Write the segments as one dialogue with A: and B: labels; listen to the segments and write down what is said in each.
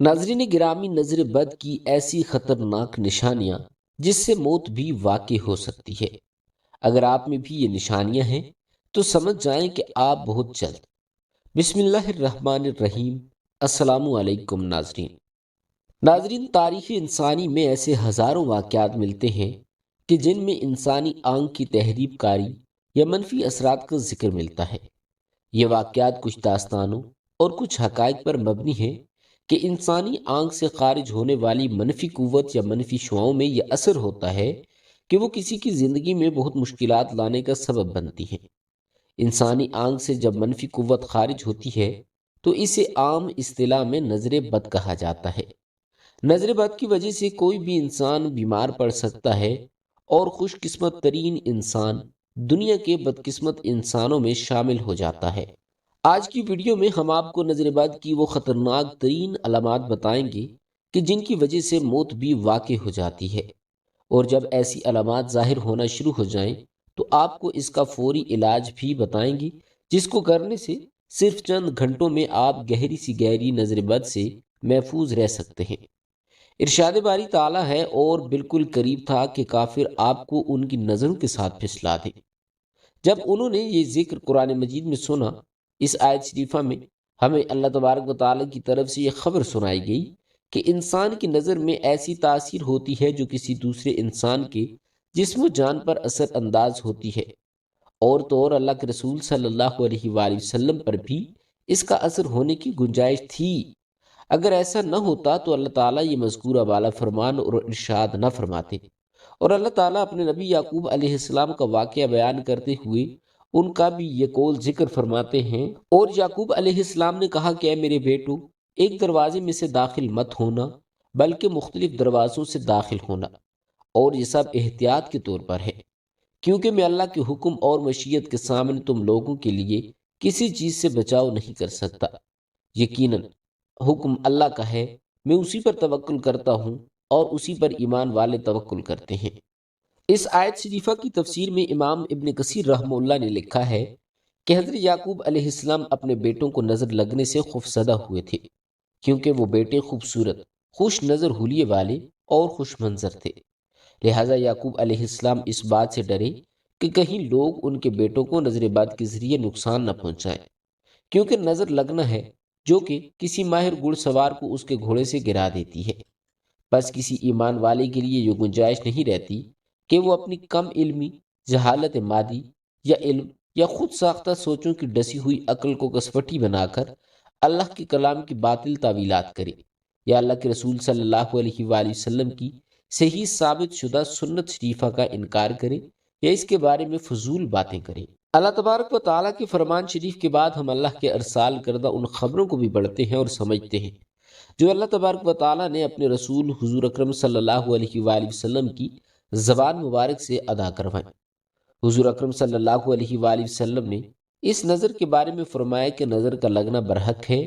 A: ناظرین گرامی، نظر بد کی ایسی خطرناک نشانیاں جس سے موت بھی واقع ہو سکتی ہے۔ اگر آپ میں بھی یہ نشانیاں ہیں تو سمجھ جائیں کہ آپ بہت جلد۔ بسم اللہ الرحمن الرحیم۔ السلام علیکم ناظرین، تاریخ انسانی میں ایسے ہزاروں واقعات ملتے ہیں کہ جن میں انسانی آنکھ کی تہذیب کاری یا منفی اثرات کا ذکر ملتا ہے۔ یہ واقعات کچھ داستانوں اور کچھ حقائق پر مبنی ہیں کہ انسانی آنکھ سے خارج ہونے والی منفی قوت یا منفی شعاؤں میں یہ اثر ہوتا ہے کہ وہ کسی کی زندگی میں بہت مشکلات لانے کا سبب بنتی ہیں۔ انسانی آنکھ سے جب منفی قوت خارج ہوتی ہے تو اسے عام اصطلاح میں نظر بد کہا جاتا ہے۔ نظر بد کی وجہ سے کوئی بھی انسان بیمار پڑ سکتا ہے اور خوش قسمت ترین انسان دنیا کے بدقسمت انسانوں میں شامل ہو جاتا ہے۔ آج کی ویڈیو میں ہم آپ کو نظر بد کی وہ خطرناک ترین علامات بتائیں گے کہ جن کی وجہ سے موت بھی واقع ہو جاتی ہے، اور جب ایسی علامات ظاہر ہونا شروع ہو جائیں تو آپ کو اس کا فوری علاج بھی بتائیں گے، جس کو کرنے سے صرف چند گھنٹوں میں آپ گہری سی گہری نظر بد سے محفوظ رہ سکتے ہیں۔ ارشاد باری تعالیٰ ہے، اور بالکل قریب تھا کہ کافر آپ کو ان کی نظروں کے ساتھ پھسلا دے۔ جب انہوں نے یہ ذکر قرآن مجید میں سنا، اس آیت شریفہ میں ہمیں اللہ تبارک و تعالیٰ کی طرف سے یہ خبر سنائی گئی کہ انسان کی نظر میں ایسی تاثیر ہوتی ہے جو کسی دوسرے انسان کے جسم و جان پر اثر انداز ہوتی ہے، اور تو اور اللہ کے رسول صلی اللہ علیہ وآلہ وسلم پر بھی اس کا اثر ہونے کی گنجائش تھی۔ اگر ایسا نہ ہوتا تو اللہ تعالیٰ یہ مذکورہ بالا فرمان اور ارشاد نہ فرماتے، اور اللہ تعالیٰ اپنے نبی یعقوب علیہ السلام کا واقعہ بیان کرتے ہوئے ان کا بھی یہ قول ذکر فرماتے ہیں، اور یعقوب علیہ السلام نے کہا کہ اے میرے بیٹو، ایک دروازے میں سے داخل مت ہونا بلکہ مختلف دروازوں سے داخل ہونا، اور یہ سب احتیاط کے طور پر ہے، کیونکہ میں اللہ کے حکم اور مشیت کے سامنے تم لوگوں کے لیے کسی چیز سے بچاؤ نہیں کر سکتا۔ یقیناً حکم اللہ کا ہے، میں اسی پر توکل کرتا ہوں اور اسی پر ایمان والے توکل کرتے ہیں۔ اس آیت شریفہ کی تفسیر میں امام ابن کثیر رحمہ اللہ نے لکھا ہے کہ حضرت یعقوب علیہ السلام اپنے بیٹوں کو نظر لگنے سے خوفزدہ ہوئے تھے، کیونکہ وہ بیٹے خوبصورت، خوش نظر حلیے والے اور خوش منظر تھے۔ لہٰذا یعقوب علیہ السلام اس بات سے ڈرے کہ کہیں لوگ ان کے بیٹوں کو نظر بد کے ذریعے نقصان نہ پہنچائیں، کیونکہ نظر لگنا ہے جو کہ کسی ماہر گھڑ سوار کو اس کے گھوڑے سے گرا دیتی ہے۔ بس کسی ایمان والے کے لیے یہ گنجائش نہیں رہتی کہ وہ اپنی کم علمی، جہالت مادی یا علم یا خود ساختہ سوچوں کی ڈسی ہوئی عقل کو کسوٹی بنا کر اللہ کے کلام کی باطل تعویلات کرے، یا اللہ کے رسول صلی اللہ علیہ وآلہ وسلم کی صحیح ثابت شدہ سنت شریفہ کا انکار کرے، یا اس کے بارے میں فضول باتیں کرے۔ اللہ تبارک و تعالیٰ کے فرمان شریف کے بعد ہم اللہ کے ارسال کردہ ان خبروں کو بھی پڑھتے ہیں اور سمجھتے ہیں جو اللہ تبارک و تعالیٰ نے اپنے رسول حضور اکرم صلی اللہ علیہ وآلہ وسلم کی زبان مبارک سے ادا کروائیں۔ حضور اکرم صلی اللہ علیہ وآلہ وسلم نے اس نظر کے بارے میں فرمایا کہ نظر کا لگنا برحق ہے،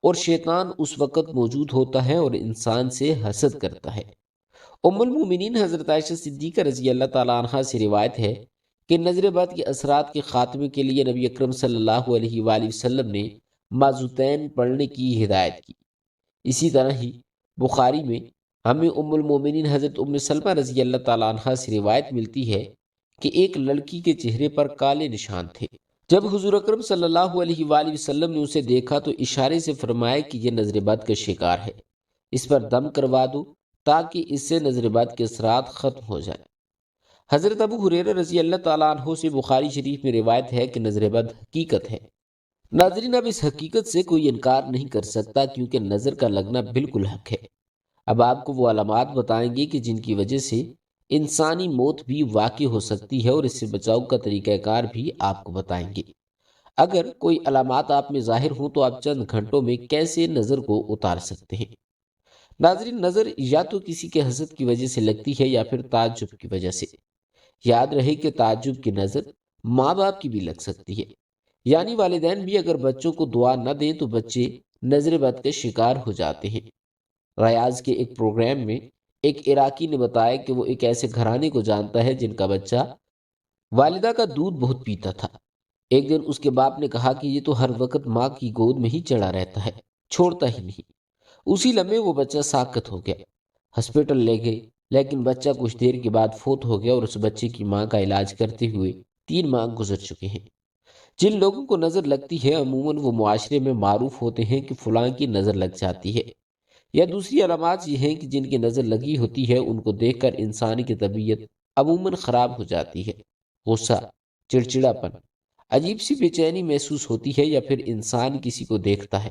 A: اور شیطان اس وقت موجود ہوتا ہے اور انسان سے حسد کرتا ہے۔ ام المومنین حضرت عائشہ صدیقہ رضی اللہ تعالیٰ عنہا سے روایت ہے کہ نظر بد کے اثرات کے خاتمے کے لیے نبی اکرم صلی اللہ علیہ وآلہ وسلم نے معوذتین پڑھنے کی ہدایت کی۔ اسی طرح ہی بخاری میں ہمیں ام المومنین حضرت ام سلمہ رضی اللہ تعالیٰ عنہا سے روایت ملتی ہے کہ ایک لڑکی کے چہرے پر کالے نشان تھے۔ جب حضور اکرم صلی اللہ علیہ وآلہ وسلم نے اسے دیکھا تو اشارے سے فرمایا کہ یہ نظر بد کا شکار ہے، اس پر دم کروا دو تاکہ اس سے نظر بد کے اثرات ختم ہو جائیں۔ حضرت ابو ہریرہ رضی اللہ تعالیٰ عنہ سے بخاری شریف میں روایت ہے کہ نظر بد حقیقت ہے۔ ناظرین، اب اس حقیقت سے کوئی انکار نہیں کر سکتا، کیونکہ نظر کا لگنا بالکل حق ہے۔ اب آپ کو وہ علامات بتائیں گے کہ جن کی وجہ سے انسانی موت بھی واقع ہو سکتی ہے، اور اس سے بچاؤ کا طریقہ کار بھی آپ کو بتائیں گے۔ اگر کوئی علامات آپ میں ظاہر ہوں تو آپ چند گھنٹوں میں کیسے نظر کو اتار سکتے ہیں۔ ناظرین، نظر یا تو کسی کے حسد کی وجہ سے لگتی ہے یا پھر تعجب کی وجہ سے۔ یاد رہے کہ تعجب کی نظر ماں باپ کی بھی لگ سکتی ہے، یعنی والدین بھی اگر بچوں کو دعا نہ دیں تو بچے نظر بد کے شکار ہو جاتے ہیں۔ ریاض کے ایک پروگرام میں ایک عراقی نے بتایا کہ وہ ایک ایسے گھرانے کو جانتا ہے جن کا بچہ والدہ کا دودھ بہت پیتا تھا۔ ایک دن اس کے باپ نے کہا کہ یہ تو ہر وقت ماں کی گود میں ہی چڑھا رہتا ہے، چھوڑتا ہی نہیں۔ اسی لمحے وہ بچہ ساکت ہو گیا۔ ہاسپٹل لے گئے، لیکن بچہ کچھ دیر کے بعد فوت ہو گیا اور اس بچے کی ماں کا علاج کرتے ہوئے 3 ماہ گزر چکے ہیں۔ جن لوگوں کو نظر لگتی ہے عموماً وہ معاشرے میں معروف ہوتے ہیں کہ فلاں کی نظر لگ جاتی ہے، یا دوسری علامات یہ ہیں کہ جن کی نظر لگی ہوتی ہے ان کو دیکھ کر انسان کی طبیعت عموماً خراب ہو جاتی ہے۔ غصہ، چڑچڑاپن، عجیب سی بے چینی محسوس ہوتی ہے، یا پھر انسان کسی کو دیکھتا ہے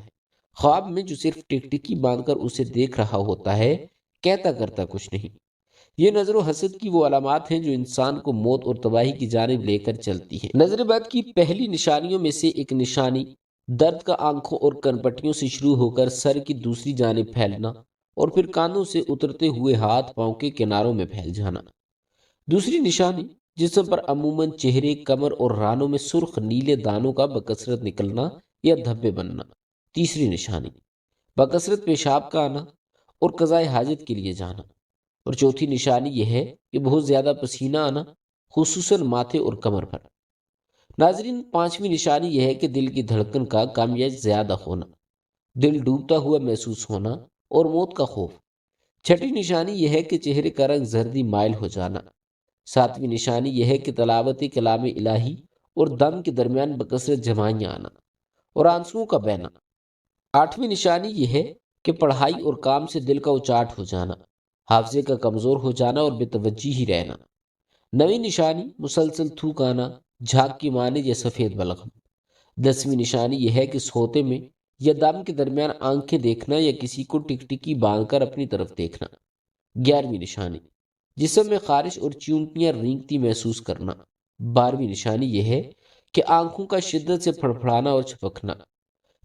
A: خواب میں جو صرف ٹکٹکی باندھ کر اسے دیکھ رہا ہوتا ہے، کہتا کرتا کچھ نہیں۔ یہ نظر و حسد کی وہ علامات ہیں جو انسان کو موت اور تباہی کی جانب لے کر چلتی ہیں۔ نظر بد کی پہلی نشانیوں میں سے ایک نشانی درد کا آنکھوں اور کنپٹیوں سے شروع ہو کر سر کی دوسری جانب پھیلنا اور پھر کانوں سے اترتے ہوئے ہاتھ پاؤں کے کناروں میں پھیل جانا۔ دوسری نشانی جسم پر عموماً چہرے، کمر اور رانوں میں سرخ نیلے دانوں کا بکثرت نکلنا یا دھبے بننا۔ تیسری نشانی بکثرت پیشاب کا آنا اور قضائے حاجت کے لیے جانا۔ اور چوتھی نشانی یہ ہے کہ بہت زیادہ پسینہ آنا، خصوصاً ماتھے اور کمر پر۔ ناظرین، پانچویں نشانی یہ ہے کہ دل کی دھڑکن کا کم یا زیادہ ہونا، دل ڈوبتا ہوا محسوس ہونا اور موت کا خوف۔ چھٹی نشانی یہ ہے کہ چہرے کا رنگ زردی مائل ہو جانا۔ ساتویں نشانی یہ ہے کہ تلاوت کلام الہی اور دم کے درمیان بکثرت جمائیاں آنا اور آنسوؤں کا بہنا۔ آٹھویں نشانی یہ ہے کہ پڑھائی اور کام سے دل کا اچاٹ ہو جانا، حافظے کا کمزور ہو جانا اور بے توجہ ہی رہنا۔ نویں نشانی مسلسل تھوک آنا، جھاگ کی مانند یا سفید بلغم۔ 10ویں نشانی یہ ہے کہ سوتے میں یا دم کے درمیان آنکھیں دیکھنا یا کسی کو ٹکٹکی باندھ کر اپنی طرف دیکھنا۔ 11ویں نشانی جسم میں خارش اور چیونٹیاں رینگتی محسوس کرنا۔ 12ویں نشانی یہ ہے کہ آنکھوں کا شدت سے پھڑپھڑانا اور چھپکنا۔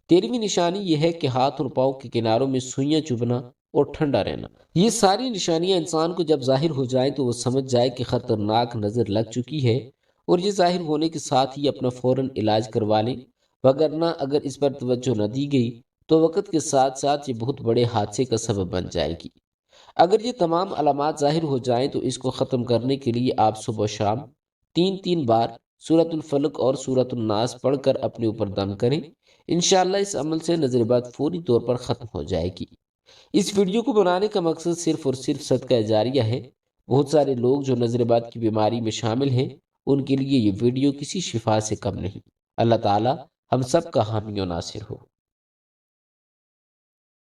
A: 13ویں نشانی یہ ہے کہ ہاتھ اور پاؤں کے کناروں میں سوئیاں چبھنا اور ٹھنڈا رہنا۔ یہ ساری نشانیاں انسان کو جب ظاہر ہو جائیں تو وہ سمجھ جائے کہ خطرناک نظر لگ چکی ہے، اور یہ ظاہر ہونے کے ساتھ ہی اپنا فوراً علاج کروا لیں، وگرنہ اگر اس پر توجہ نہ دی گئی تو وقت کے ساتھ ساتھ یہ بہت بڑے حادثے کا سبب بن جائے گی۔ اگر یہ تمام علامات ظاہر ہو جائیں تو اس کو ختم کرنے کے لیے آپ صبح و شام 3 بار سورۃ الفلق اور سورۃ الناس پڑھ کر اپنے اوپر دم کریں۔ انشاءاللہ اس عمل سے نظر بد فوری طور پر ختم ہو جائے گی۔ اس ویڈیو کو بنانے کا مقصد صرف اور صرف صدقہ جاریہ ہے۔ بہت سارے لوگ جو نظر بد کی بیماری میں شامل ہیں ان کے لیے یہ ویڈیو کسی شفا سے کم نہیں۔ اللہ تعالی ہم سب کا حامی و ناصر ہو۔